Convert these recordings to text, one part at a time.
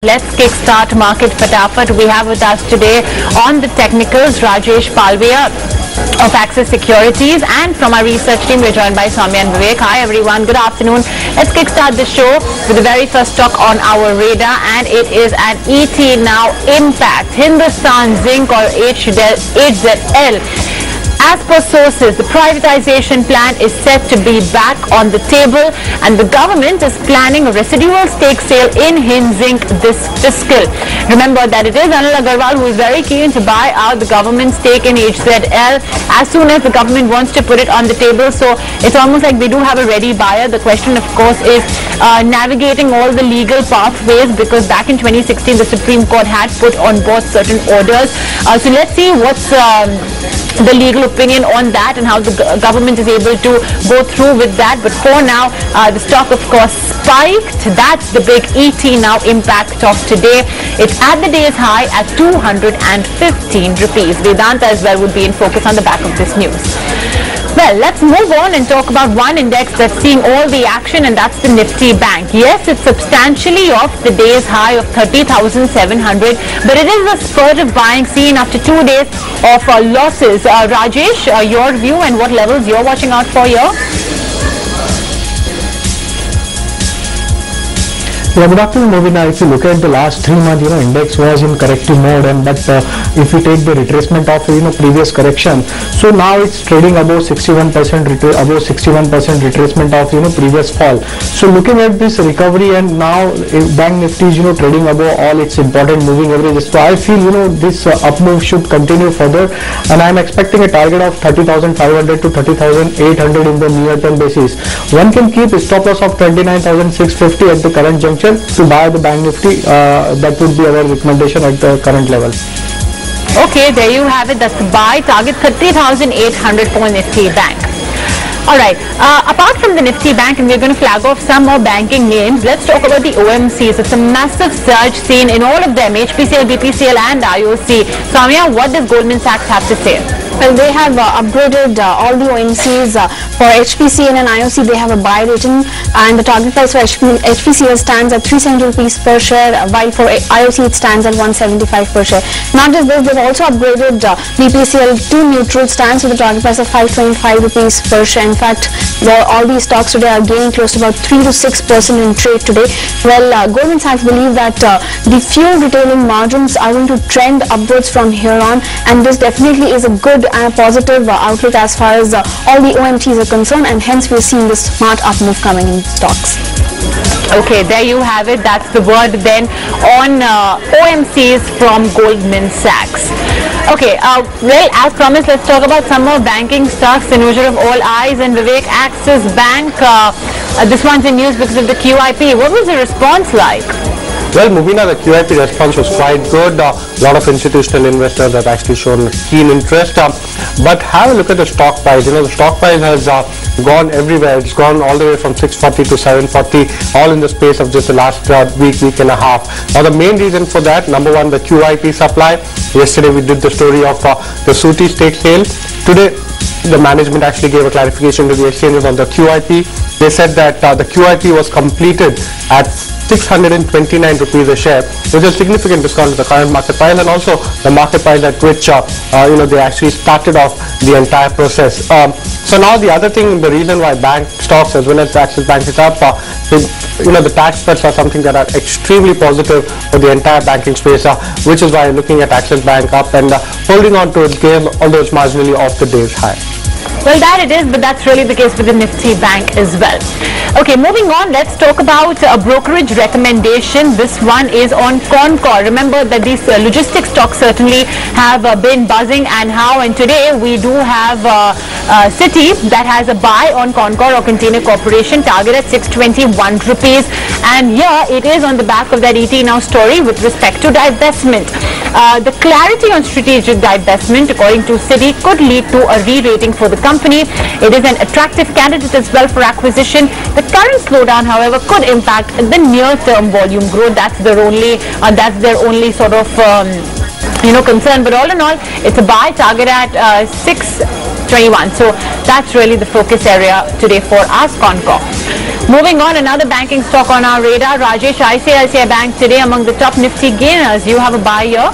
Let's kickstart Market Fatafat. We have with us today on the technicals Rajesh Palviya of Axis Securities, and from our research team we're joined by Soumya and Vivek. Hi everyone, good afternoon. Let's kickstart the show with the very first stock on our radar, and it is an ET now Impact Hindustan Zinc or HZL. As per sources, the privatization plan is set to be back on the table, and the government is planning a residual stake sale in Hind Zinc this fiscal. Remember that it is Anil Agarwal who is very keen to buy out the government stake in HZL as soon as the government wants to put it on the table. So it's almost like we do have a ready buyer. The question, of course, is navigating all the legal pathways, because back in 2016 the Supreme Court had put on board certain orders. So let's see what's the legal opinion on that and how the government is able to go through with that. But for now, the stock of course spiked. That's the big ET now Impact of today. It's at the day's high at 215 rupees. Vedanta as well would be in focus on the back of this news. Well, let's move on and talk about one index that's seeing all the action, and that's the Nifty Bank. Yes, it's substantially off the day's high of 30,700, but it is a spurt of buying seen after 2 days of losses. Rajesh, your view and what levels you're watching out for here? Yeah, good afternoon, Movina. If you look at the last 3 months, index was in corrective mode, and but if we take the retracement of previous correction, so now it's trading above 61% retracement of previous fall. So looking at this recovery, and now Bank Nifty is trading above all its important moving averages. So I feel this up move should continue further, and I'm expecting a target of 30,500 to 30,800 in the near term basis. One can keep a stop loss of 29,650 at the current juncture to buy the Bank Nifty. That would be our recommendation at the current level. Okay, there you have it. That's the buy target 30,800 for Nifty Bank. Alright, apart from the Nifty Bank, and we're going to flag off some more banking names, let's talk about the OMCs. It's a massive surge seen in all of them, HPCL, BPCL and IOC. Soumya, what does Goldman Sachs have to say? Well, they have upgraded all the OMCs. For HPCL and IOC, they have a buy rating, and the target price for HPCL stands at 370 rupees per share, while for IOC it stands at 175 per share. Not just this, they've also upgraded BPCL to neutral stance with a target price of 525 rupees per share. In fact, all these stocks today are gaining close to about 3 to 6% in trade today. Well, Goldman Sachs believe that the fuel retailing margins are going to trend upwards from here on, and this definitely is a good and a positive outlook as far as all the OMTs are concerned, and hence we're seeing this smart up move coming in stocks. Okay, there you have it. That's the word then on OMCs from Goldman Sachs. Okay, well, as promised, let's talk about some more banking stocks in which of all eyes, and Vivek, Axis Bank. This one's in news because of the QIP. What was the response like? Well, Movina, the QIP response was quite good. A lot of institutional investors have actually shown keen interest. But have a look at the stock price. The stock price has gone everywhere. It's gone all the way from 640 to 740, all in the space of just the last week and a half. Now, the main reason for that, number one, the QIP supply. Yesterday, we did the story of the Suti stake sale. Today, the management actually gave a clarification to the exchanges on the QIP. They said that the QIP was completed at 629 rupees a share, which is a significant discount to the current market price, and also the market price at which they actually started off the entire process. So now the other thing, the reason why bank stocks as well as Axis Bank is up, the tax cuts are something that are extremely positive for the entire banking space, which is why looking at Axis Bank up and holding on to its gain, although it's marginally off the day's high. Well, that it is, but that's really the case with the Nifty Bank as well. Okay, moving on, let's talk about a brokerage recommendation. This one is on Concor. Remember that these logistics stocks certainly have been buzzing and how, and today we do have Citi that has a buy on Concor or Container Corporation, target at 621 rupees. And here it is on the back of that ET Now story with respect to divestment. The clarity on strategic divestment, according to Citi, could lead to a re-rating for the company. It is an attractive candidate as well for acquisition. The current slowdown, however, could impact the near-term volume growth. That's their only sort of concern. But all in all, it's a buy, target at 6 621. So that's really the focus area today for us, Concor. Moving on, another banking stock on our radar, Rajesh, ICICI Bank today among the top Nifty gainers. You have a buy here.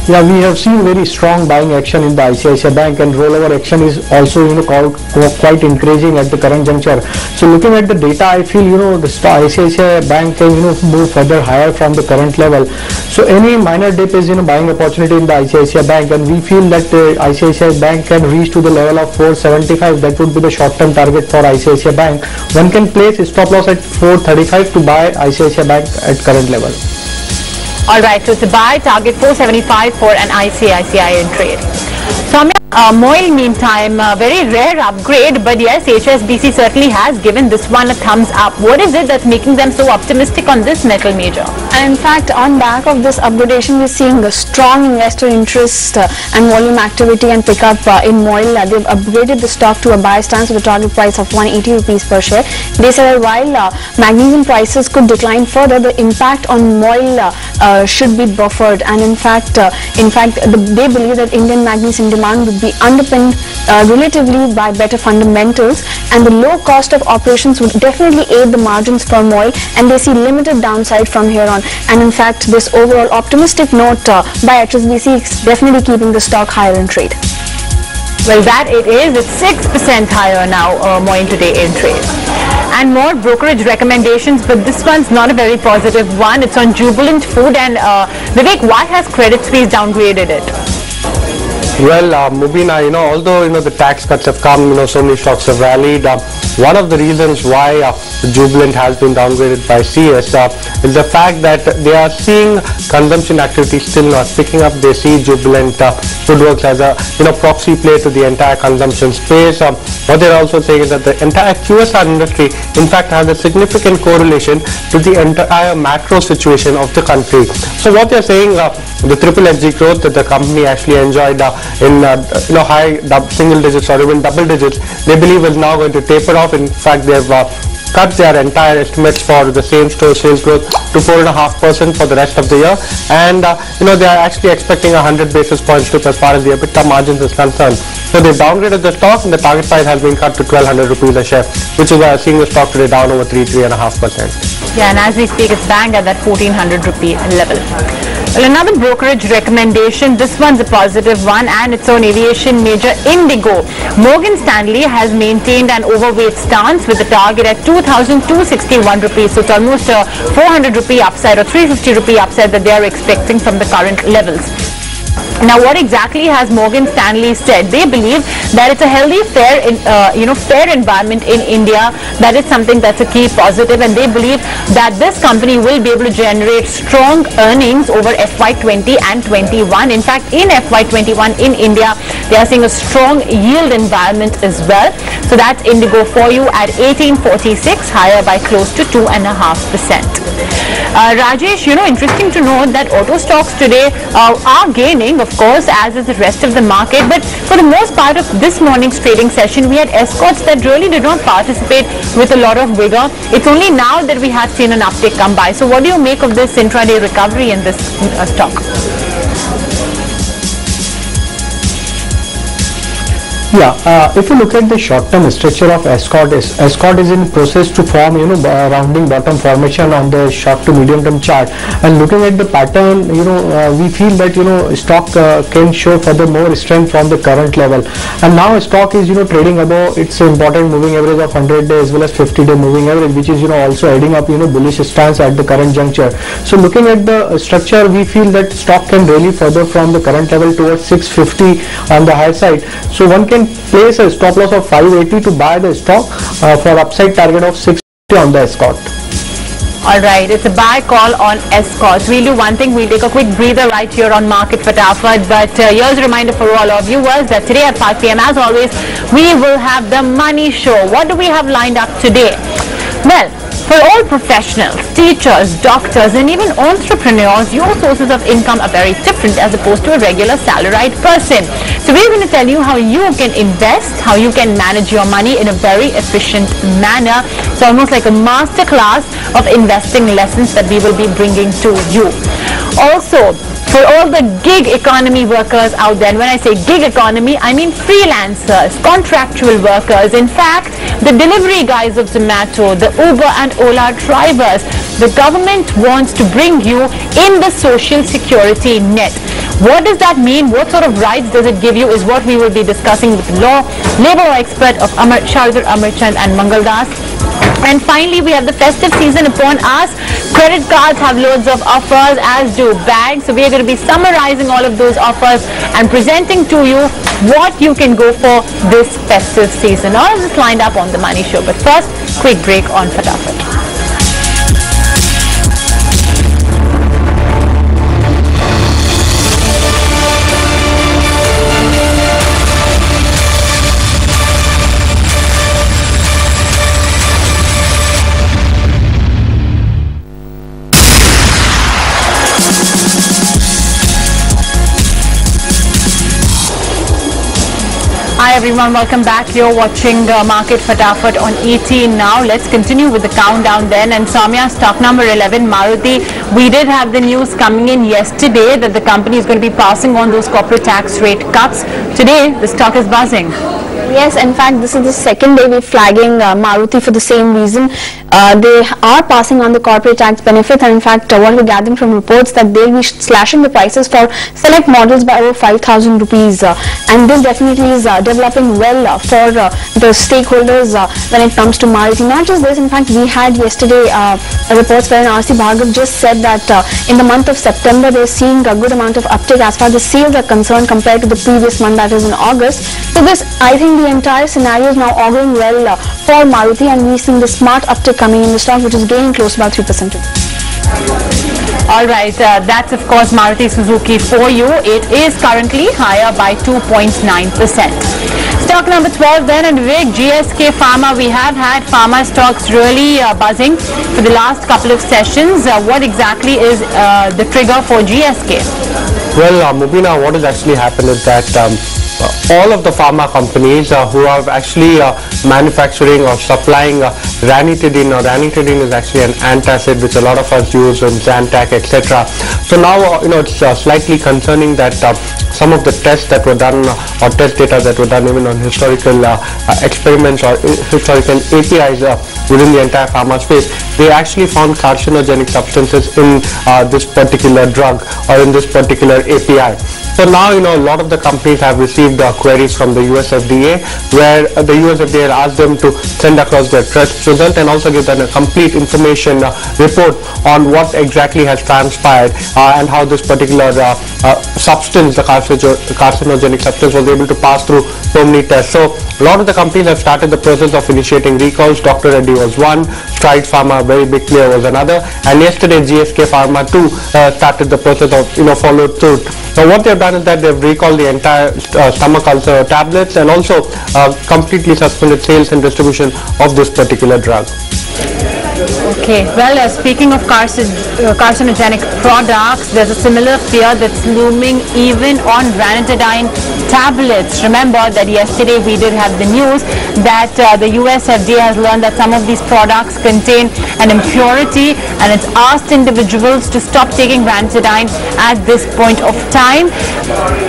Yeah, we have seen very strong buying action in the ICICI Bank, and rollover action is also quite encouraging at the current juncture. So looking at the data, I feel the ICICI Bank can move further higher from the current level. So any minor dip is buying opportunity in the ICICI Bank, and we feel that the ICICI Bank can reach to the level of 475. That would be the short-term target for ICICI Bank. One can place a stop loss at 435 to buy ICICI Bank at current level. Alright, so it's a buy, target 475 for an ICICI in trade. Soumya, MOIL meantime, very rare upgrade, but yes, HSBC certainly has given this one a thumbs up. What is it that's making them so optimistic on this metal major? And in fact, on back of this upgradation, we're seeing a strong investor interest and volume activity and pickup in MOIL. They've upgraded the stock to a buy stance with a target price of 180 rupees per share. They said that while magnesium prices could decline further, the impact on MOIL should be buffered. And in fact, they believe that Indian magnesium demand would be underpinned relatively by better fundamentals, and the low cost of operations would definitely aid the margins for MOIL, and they see limited downside from here on. And in fact, this overall optimistic note by HSBC is definitely keeping the stock higher in trade. Well, that it is. It's 6% higher now, MOIL today in trade. And more brokerage recommendations, but this one's not a very positive one. It's on Jubilant Food, and Vivek, why has Credit Suisse downgraded it? Well, Mubina, although the tax cuts have come, so many stocks have rallied. One of the reasons why Jubilant has been downgraded by CS is the fact that they are seeing consumption activity still not picking up. They see Jubilant Foodworks as a proxy play to the entire consumption space. What they're also saying is that the entire QSR industry, in fact, has a significant correlation to the entire macro situation of the country. So what they're saying, the triple XG growth that the company actually enjoyed in high single digits or even double digits, they believe is now going to taper off. In fact, they've cut their entire estimates for the same store sales growth to 4.5% for the rest of the year, and they are actually expecting 100 basis points dip as far as the EBITDA margins is concerned. So they downgraded the stock, and the target price has been cut to 1,200 rupees a share, which is why I'm seeing the stock today down over 3.5%. Yeah, and as we speak, it's banged at that 1,400 rupee level. Well, another brokerage recommendation, this one's a positive one, and it's on aviation major Indigo. Morgan Stanley has maintained an overweight stance with the target at 2,261 rupees. So it's almost a 400 rupee upside or 350 rupee upside that they are expecting from the current levels. Now, what exactly has Morgan Stanley said? They believe that it's a healthy, fair environment in India. That is something that's a key positive, and they believe that this company will be able to generate strong earnings over FY20 and 21. In fact, in FY21 in India, they are seeing a strong yield environment as well. So that's Indigo for you at 1846, higher by close to 2.5%. Rajesh, interesting to note that auto stocks today are gaining, of course, as is the rest of the market. But for the most part of this morning's trading session, we had escorts that really did not participate with a lot of vigor. It's only now that we have seen an uptick come by. So what do you make of this intraday recovery in this stock? Yeah, if you look at the short-term structure of Escort is in process to form, rounding bottom formation on the short to medium-term chart. And looking at the pattern, we feel that, stock can show further more strength from the current level. And now stock is, trading above its important moving average of 100-day as well as 50-day moving average, which is, also adding up, bullish stance at the current juncture. So looking at the structure, we feel that stock can rally further from the current level towards 650 on the high side. So one can place a stop loss of 580 to buy the stock for upside target of 650 on the Escort. Alright, it's a buy call on Escorts. We'll do one thing, we'll take a quick breather right here on Market Fatafat, but here's a reminder for all our viewers that today at 5 p.m. as always, we will have the Money Show. What do we have lined up today? Well, for all professionals, teachers, doctors, and even entrepreneurs, your sources of income are very different as opposed to a regular salaried person. So we're going to tell you how you can invest, how you can manage your money in a very efficient manner. It's almost like a master class of investing lessons that we will be bringing to you. Also, for all the gig economy workers out there. And when I say gig economy, I mean freelancers, contractual workers. In fact, the delivery guys of Zomato, the Uber and Ola drivers, the government wants to bring you in the social security net. What does that mean? What sort of rights does it give you is what we will be discussing with labor expert of Shardar Amarchand and Mangal Das. And finally, we have the festive season upon us. Credit cards have loads of offers, as do banks. So we are going to be summarizing all of those offers and presenting to you what you can go for this festive season. All of this lined up on The Money Show. But first, quick break on Fatafat. Hi everyone, welcome back. You're watching Market Fatafat on ET now. Let's continue with the countdown then. And Soumya, stock number 11, Maruti. We did have the news coming in yesterday that the company is going to be passing on those corporate tax rate cuts. Today, the stock is buzzing. Yes, in fact, this is the second day we're flagging Maruti for the same reason. They are passing on the corporate tax benefit, and in fact, what we're gathering from reports that they'll be slashing the prices for select models by over 5,000 rupees. And this definitely is developing well for the stakeholders when it comes to Maruti. Not just this, in fact, we had yesterday reports where R.C. Bhargav just said that in the month of September, they're seeing a good amount of uptick as far as the sales are concerned compared to the previous month, that is in August. So this, I think the entire scenario is now auguring well for Maruti, and we're seeing the smart uptick coming in the stock, which is gaining close to about 3%. Alright, that's of course Maruti Suzuki for you. It is currently higher by 2.9%. Stock number 12 then, and Vivek, GSK Pharma. We have had pharma stocks really buzzing for the last couple of sessions. What exactly is the trigger for GSK? Well, Mubina, what has actually happened is that all of the pharma companies who are actually manufacturing or supplying ranitidine, or ranitidine is actually an antacid which a lot of us use in Zantac, etc. So now it's slightly concerning that some of the tests that were done or test data that were done even on historical experiments or historical APIs within the entire pharma space, they actually found carcinogenic substances in this particular drug or in this particular API. So now, a lot of the companies have received queries from the US FDA, where the US FDA asked them to send across their test result and also give them a complete information report on what exactly has transpired and how this particular substance, the carcinogenic substance, was able to pass through so many tests. So a lot of the companies have started the process of initiating recalls. Dr. Reddy was one, Strides Pharma, very big player, was another, and yesterday GSK Pharma too started the process of followed suit. So what they've done is that they've recalled the entire stomach ulcer tablets and also completely suspended sales and distribution of this particular drug. Okay, well, speaking of carcinogenic products, there's a similar fear that's looming even on ranitidine tablets. Remember that yesterday we did have the news that the US FDA has learned that some of these products contain an impurity, and it's asked individuals to stop taking ranitidine at this point of time.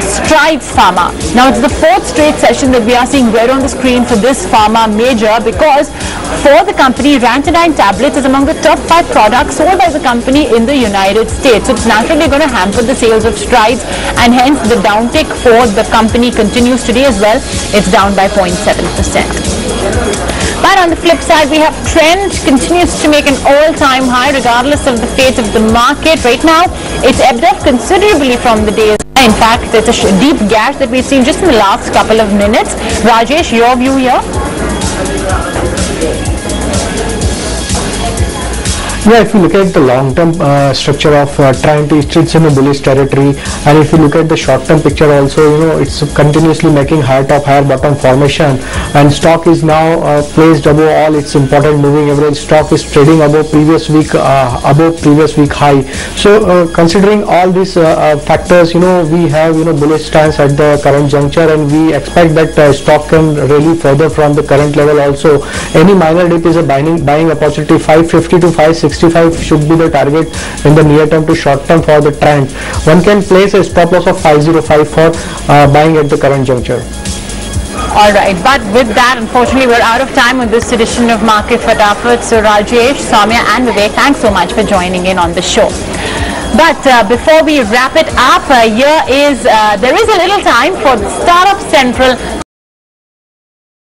Strides Pharma. Now, it's the fourth straight session that we are seeing red on the screen for this pharma major, because for the company, ranitidine tablets is among the top 5 products sold by the company in the United States. So it's naturally going to hamper the sales of Strides, and hence the downtick for the company continues today as well. It's down by 0.7%. But on the flip side, we have Trend continues to make an all-time high regardless of the fate of the market. Right now, it's ebbed off considerably from the days. In fact, it's a deep gash that we've seen just in the last couple of minutes. Rajesh, your view here? Yeah, if you look at the long-term structure of Trend, it's in a bullish territory, and if you look at the short-term picture also, it's continuously making higher top, higher bottom formation, and stock is now placed above all its important moving average. Stock is trading above previous week high. So considering all these factors, we have bullish stance at the current juncture, and we expect that stock can rally further from the current level also. Any minor dip is a buying opportunity. 550 to 560 565 should be the target in the near term to short term for the trend. One can place a stop loss of 505 for buying at the current juncture. All right, but with that, unfortunately, we're out of time with this edition of Market Fatafat. So Rajesh, Soumya and Vivek, thanks so much for joining in on the show. But before we wrap it up, there is a little time for Startup Central